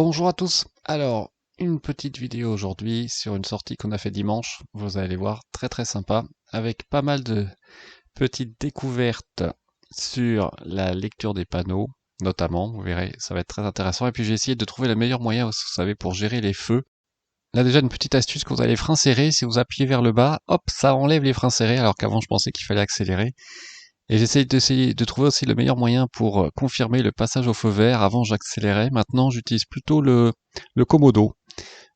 Bonjour à tous. Alors, une petite vidéo aujourd'hui sur une sortie qu'on a fait dimanche. Vous allez voir, très sympa, avec pas mal de petites découvertes sur la lecture des panneaux, notamment. Vous verrez, ça va être très intéressant. Et puis j'ai essayé de trouver le meilleur moyen, vous savez, pour gérer les feux. Là déjà une petite astuce, quand vous avez les freins serrés, si vous appuyez vers le bas, hop, ça enlève les freins serrés, alors qu'avant je pensais qu'il fallait accélérer. Et j'essaye de trouver aussi le meilleur moyen pour confirmer le passage au feu vert. Avant, j'accélérais. Maintenant, j'utilise plutôt le Komodo.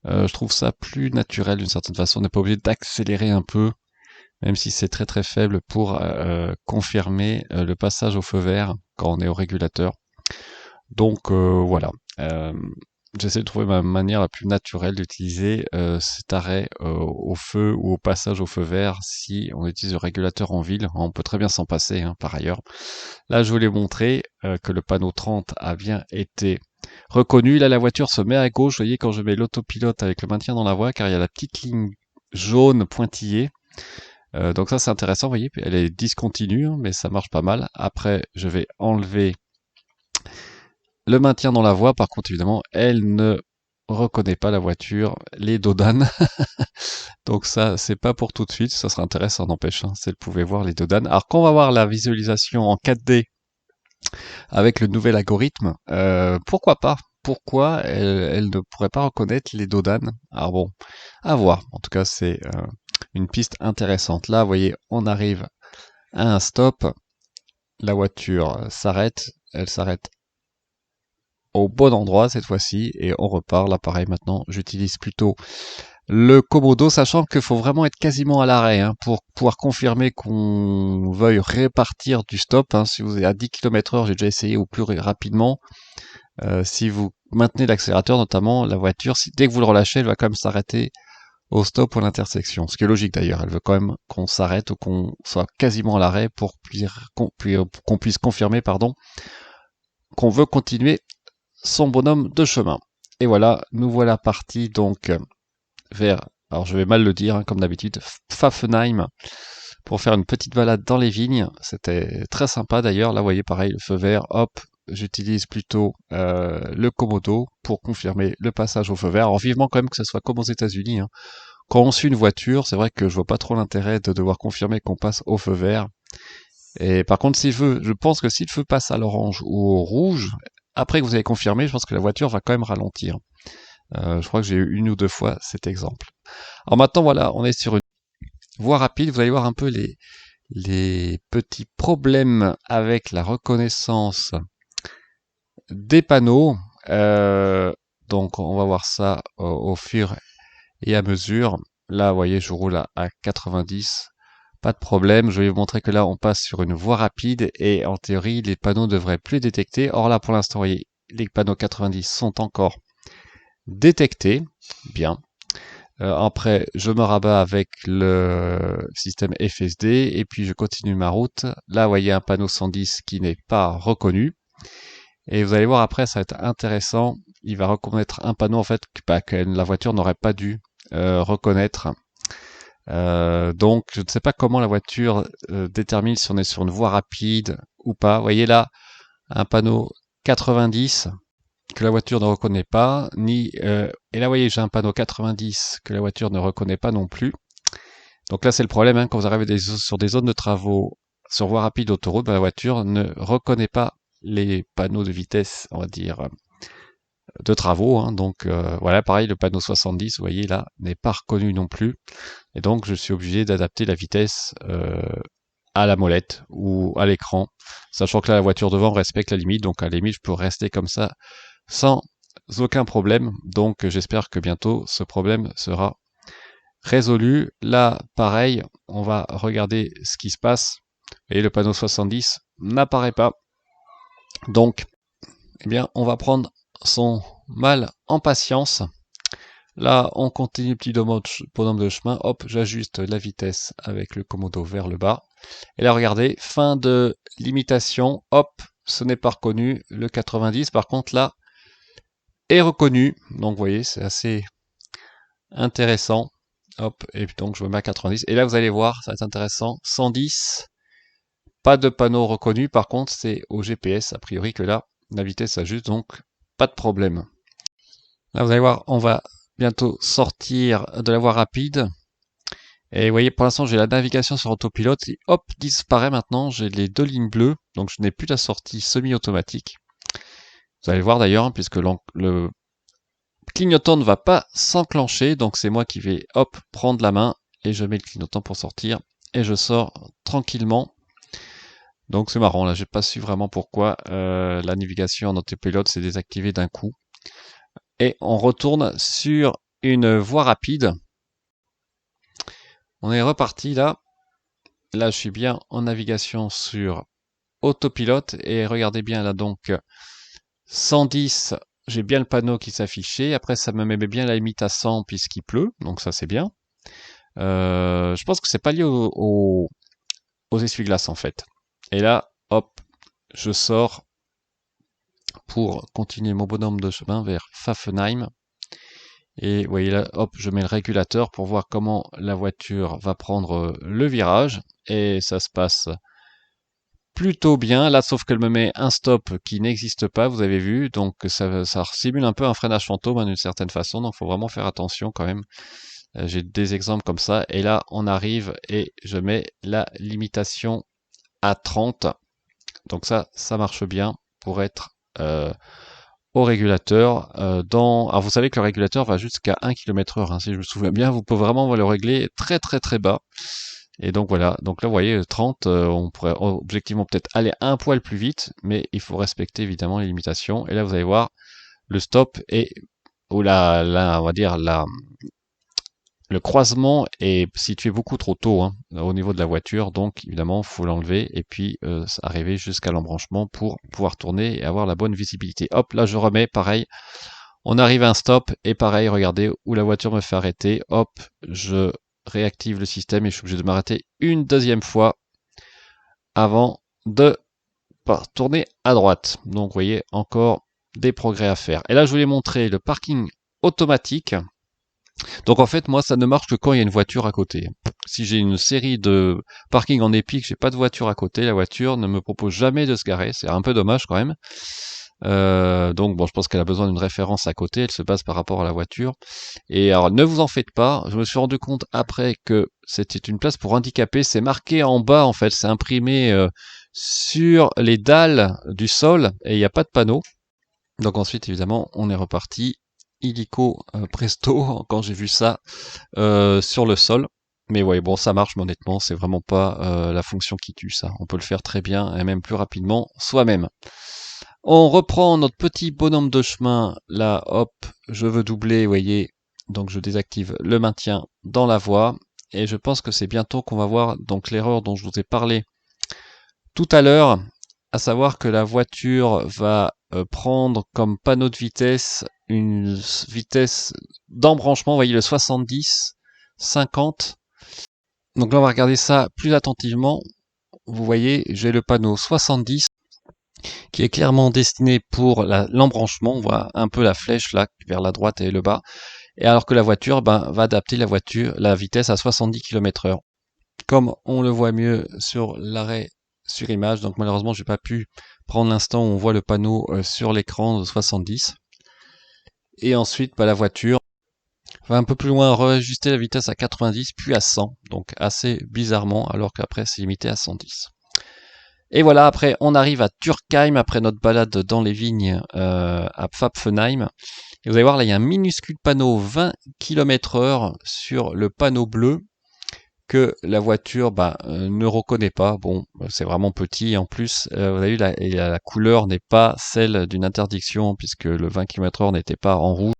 Je trouve ça plus naturel d'une certaine façon. On n'est pas obligé d'accélérer un peu, même si c'est très faible pour confirmer le passage au feu vert quand on est au régulateur. Donc voilà. J'essaie de trouver ma manière la plus naturelle d'utiliser cet arrêt au feu ou au passage au feu vert si on utilise le régulateur en ville. On peut très bien s'en passer hein, par ailleurs. Là, je voulais montrer que le panneau 30 a bien été reconnu. Là, la voiture se met à gauche. Vous voyez, quand je mets l'autopilote avec le maintien dans la voie, car il y a la petite ligne jaune pointillée. Donc ça, c'est intéressant. Vous voyez, elle est discontinue, hein, mais ça marche pas mal. Après, je vais enlever le maintien dans la voie. Par contre, évidemment, elle ne reconnaît pas la voiture, les dodanes. Donc ça, c'est pas pour tout de suite. Ça sera intéressant, n'empêche. Hein, si elle pouvait voir les dodanes. Alors, quand on va voir la visualisation en 4D, avec le nouvel algorithme, pourquoi pas? Pourquoi elle ne pourrait pas reconnaître les dodanes? Alors bon, à voir. En tout cas, c'est une piste intéressante. Là, vous voyez, on arrive à un stop. La voiture s'arrête. Elle s'arrête au bon endroit cette fois-ci et on repart. Là, pareil, maintenant, j'utilise plutôt le Komodo, sachant qu'il faut vraiment être quasiment à l'arrêt hein, pour pouvoir confirmer qu'on veuille répartir du stop. Hein. Si vous êtes à 10 km/h, j'ai déjà essayé ou plus rapidement. Si vous maintenez l'accélérateur, notamment la voiture, dès que vous le relâchez, elle va quand même s'arrêter au stop ou à l'intersection. Ce qui est logique d'ailleurs. Elle veut quand même qu'on s'arrête ou qu'on soit quasiment à l'arrêt pour qu'on puisse confirmer, pardon, qu'on veut continuer son bonhomme de chemin. Et voilà, nous voilà partis donc vers, alors je vais mal le dire, hein, comme d'habitude, Pfaffenheim, pour faire une petite balade dans les vignes. C'était très sympa d'ailleurs. Là, vous voyez, pareil, le feu vert, hop, j'utilise plutôt le Komodo pour confirmer le passage au feu vert. Alors vivement quand même que ce soit comme aux États-Unis. Hein. Quand on suit une voiture, c'est vrai que je vois pas trop l'intérêt de devoir confirmer qu'on passe au feu vert. Et par contre, je pense que si le feu passe à l'orange ou au rouge, après que vous avez confirmé, je pense que la voiture va quand même ralentir. Je crois que j'ai eu une ou deux fois cet exemple. Alors maintenant, voilà, on est sur une voie rapide. Vous allez voir un peu les petits problèmes avec la reconnaissance des panneaux. Donc on va voir ça au fur et à mesure. Là, vous voyez, je roule à 90. Pas de problème. Je vais vous montrer que là, on passe sur une voie rapide et en théorie, les panneaux devraient plus détecter. Or là, pour l'instant, vous voyez, les panneaux 90 sont encore détectés. Bien. Après, je me rabats avec le système FSD et puis je continue ma route. Là, vous voyez un panneau 110 qui n'est pas reconnu. Et vous allez voir après, ça va être intéressant. Il va reconnaître un panneau en fait que la voiture n'aurait pas dû reconnaître. Donc, je ne sais pas comment la voiture détermine si on est sur une voie rapide ou pas. Vous voyez là, un panneau 90 que la voiture ne reconnaît pas, et là, vous voyez, j'ai un panneau 90 que la voiture ne reconnaît pas non plus. Donc là, c'est le problème, hein, quand vous arrivez sur des zones de travaux, sur voie rapide autoroute, ben, la voiture ne reconnaît pas les panneaux de vitesse, on va dire, de travaux. Hein. Donc voilà, pareil, le panneau 70, vous voyez là, n'est pas reconnu non plus. Et donc, je suis obligé d'adapter la vitesse à la molette ou à l'écran, sachant que là, la voiture devant respecte la limite. Donc à la limite, je peux rester comme ça sans aucun problème. Donc j'espère que bientôt ce problème sera résolu. Là, pareil, on va regarder ce qui se passe. Et le panneau 70 n'apparaît pas. Donc, eh bien, on va prendre son mal en patience. Là, on continue petit bonhomme de chemin. Hop, j'ajuste la vitesse avec le Komodo vers le bas. Et là, regardez, fin de limitation. Hop, ce n'est pas reconnu. Le 90, par contre, là, est reconnu. Donc, vous voyez, c'est assez intéressant. Hop, et puis donc, je me mets à 90. Et là, vous allez voir, ça va être intéressant. 110, pas de panneau reconnu. Par contre, c'est au GPS, a priori, que là, la vitesse s'ajuste. Donc, pas de problème. Là, vous allez voir, on va bientôt sortir de la voie rapide. Et vous voyez, pour l'instant, j'ai la navigation sur autopilote et hop, disparaît maintenant. J'ai les 2 lignes bleues, donc je n'ai plus la sortie semi-automatique. Vous allez le voir d'ailleurs, hein, puisque le clignotant ne va pas s'enclencher, donc c'est moi qui vais hop prendre la main et je mets le clignotant pour sortir et je sors tranquillement. Donc c'est marrant, là j'ai pas su vraiment pourquoi la navigation en autopilote s'est désactivée d'un coup. Et on retourne sur une voie rapide. On est reparti là. Là je suis bien en navigation sur autopilote et regardez bien là donc 110, j'ai bien le panneau qui s'affichait. Après, ça me met bien la limite à 100 puisqu'il pleut, donc ça c'est bien. Je pense que c'est pas lié aux essuie-glaces en fait. Et là, hop, je sors pour continuer mon bonhomme de chemin vers Pfaffenheim. Et vous voyez là, hop, je mets le régulateur pour voir comment la voiture va prendre le virage. Et ça se passe plutôt bien, là sauf qu'elle me met un stop qui n'existe pas, vous avez vu, donc ça simule un peu un freinage fantôme hein, d'une certaine façon, donc il faut vraiment faire attention quand même. J'ai des exemples comme ça, et là on arrive et je mets la limitation à 30, donc ça marche bien pour être au régulateur. Alors vous savez que le régulateur va jusqu'à 1 km/h, hein, si je me souviens bien, vous pouvez vraiment le régler très très très bas. Et donc voilà, donc là vous voyez 30, on pourrait objectivement peut-être aller un poil plus vite, mais il faut respecter évidemment les limitations. Et là vous allez voir le stop ou on va dire le croisement est situé beaucoup trop tôt hein, au niveau de la voiture, donc évidemment il faut l'enlever et puis arriver jusqu'à l'embranchement pour pouvoir tourner et avoir la bonne visibilité. Hop, là je remets pareil. On arrive à un stop et pareil, regardez où la voiture me fait arrêter. Hop, je réactive le système et je suis obligé de m'arrêter une deuxième fois avant de tourner à droite. Donc vous voyez encore des progrès à faire. Et là je voulais montrer le parking automatique. Donc en fait moi ça ne marche que quand il y a une voiture à côté. Si j'ai une série de parking en épique, j'ai pas de voiture à côté, la voiture ne me propose jamais de se garer. C'est un peu dommage quand même. Donc bon, je pense qu'elle a besoin d'une référence à côté, elle se base par rapport à la voiture. Et alors ne vous en faites pas, je me suis rendu compte après que c'était une place pour handicapés, c'est marqué en bas en fait, c'est imprimé sur les dalles du sol et il n'y a pas de panneau. Donc ensuite évidemment on est reparti illico presto quand j'ai vu ça sur le sol. Mais ouais bon ça marche mais honnêtement c'est vraiment pas la fonction qui tue ça, on peut le faire très bien et même plus rapidement soi-même. On reprend notre petit bonhomme de chemin. Là, hop, je veux doubler, vous voyez. Donc je désactive le maintien dans la voie. Et je pense que c'est bientôt qu'on va voir donc l'erreur dont je vous ai parlé tout à l'heure, à savoir que la voiture va prendre comme panneau de vitesse une vitesse d'embranchement, vous voyez le 70, 50. Donc là on va regarder ça plus attentivement. Vous voyez, j'ai le panneau 70 qui est clairement destiné pour l'embranchement. On voit un peu la flèche là vers la droite et le bas. Et alors que la voiture va adapter la vitesse à 70 km/h. Comme on le voit mieux sur l'arrêt sur image, donc malheureusement j'ai pas pu prendre l'instant où on voit le panneau sur l'écran de 70. Et ensuite la voiture va un peu plus loin réajuster la vitesse à 90 puis à 100, donc assez bizarrement alors qu'après c'est limité à 110. Et voilà, après, on arrive à Turkheim, après notre balade dans les vignes à Pfaffenheim. Et vous allez voir, là, il y a un minuscule panneau 20 km/h sur le panneau bleu que la voiture ne reconnaît pas. Bon, c'est vraiment petit. En plus, vous avez vu, la couleur n'est pas celle d'une interdiction, puisque le 20 km/h n'était pas en rouge.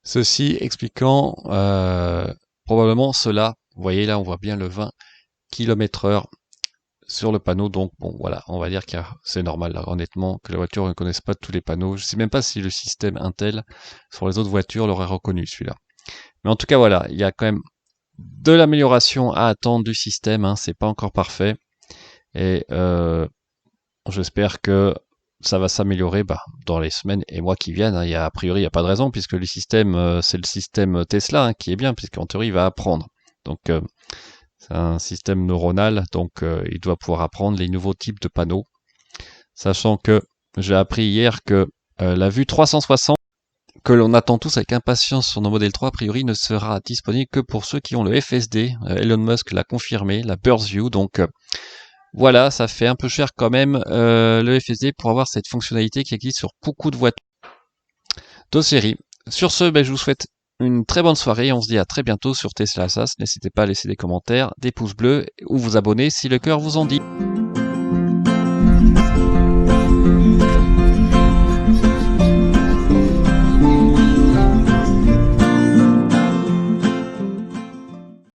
Ceci expliquant probablement cela. Vous voyez, là, on voit bien le 20 km/h sur le panneau, donc bon voilà, on va dire que c'est normal là, honnêtement que la voiture ne connaisse pas tous les panneaux. Je sais même pas si le système Intel sur les autres voitures l'aurait reconnu celui-là. Mais en tout cas voilà, il y a quand même de l'amélioration à attendre du système, hein, c'est pas encore parfait. Et j'espère que ça va s'améliorer dans les semaines et mois qui viennent. Hein. A priori il n'y a pas de raison puisque le système c'est le système Tesla hein, qui est bien, puisqu'en théorie il va apprendre. Donc c'est un système neuronal, donc il doit pouvoir apprendre les nouveaux types de panneaux. Sachant que j'ai appris hier que la vue 360 que l'on attend tous avec impatience sur nos modèles 3, a priori ne sera disponible que pour ceux qui ont le FSD. Elon Musk l'a confirmé, la Burst View, donc voilà, ça fait un peu cher quand même le FSD pour avoir cette fonctionnalité qui existe sur beaucoup de voitures de série. Sur ce, je vous souhaite une très bonne soirée, on se dit à très bientôt sur Tesla Assas. N'hésitez pas à laisser des commentaires, des pouces bleus ou vous abonner si le cœur vous en dit.